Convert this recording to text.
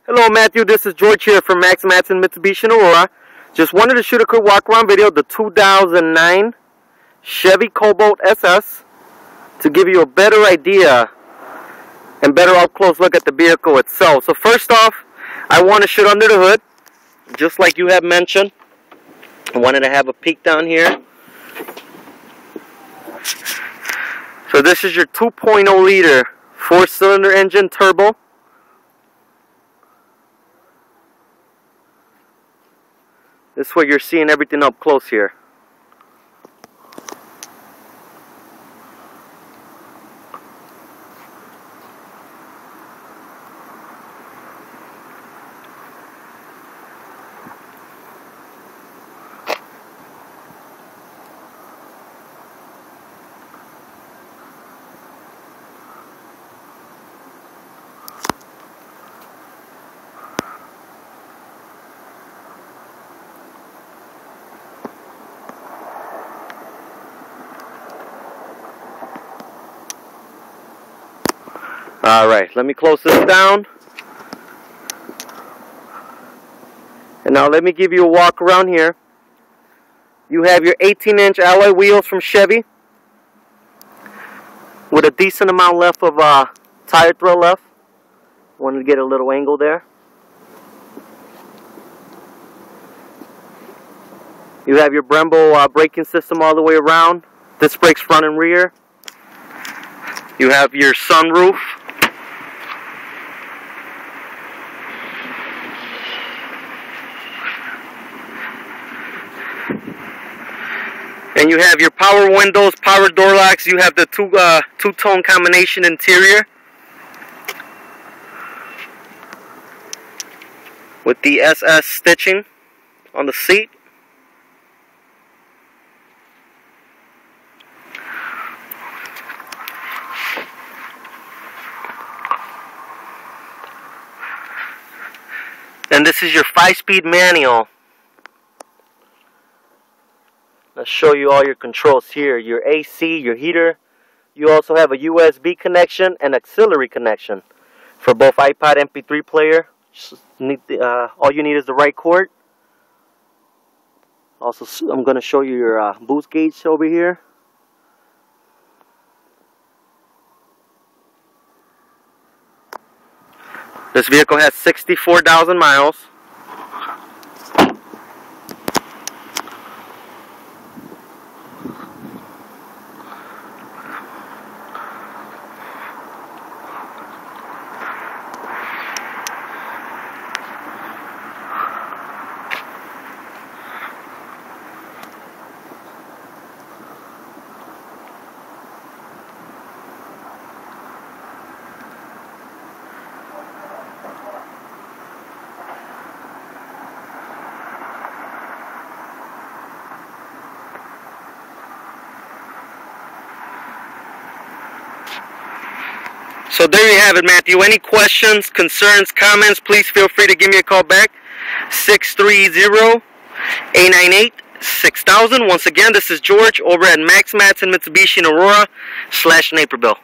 Hello Matthew, this is George here from Madsen Mitsubishi and Aurora. Just wanted to shoot a quick walk around video of the 2009 Chevy Cobalt SS to give you a better idea and better up close look at the vehicle itself. So first off, I want to shoot under the hood, just like you have mentioned. I wanted to have a peek down here. So this is your 2.0 liter 4-cylinder engine turbo. This is what you're seeing everything up close here. Alright, let me close this down. And now let me give you a walk around here. You have your 18-inch alloy wheels from Chevy with a decent amount left of tire thread left. Wanted to get a little angle there. You have your Brembo braking system all the way around. Disc brakes front and rear. You have your sunroof. And you have your power windows, power door locks. You have the two-tone combination interior with the SS stitching on the seat. And this is your 5-speed manual. Let's show you all your controls here. Your AC, your heater. You also have a USB connection and auxiliary connection for both iPod MP3 player. All you need is the right cord. Also, I'm going to show you your boost gauge over here. This vehicle has 64,000 miles. So there you have it, Matthew. Any questions, concerns, comments, please feel free to give me a call back. 630-898-6000. Once again, this is George over at Madsen Mitsubishi and Aurora / Naperville.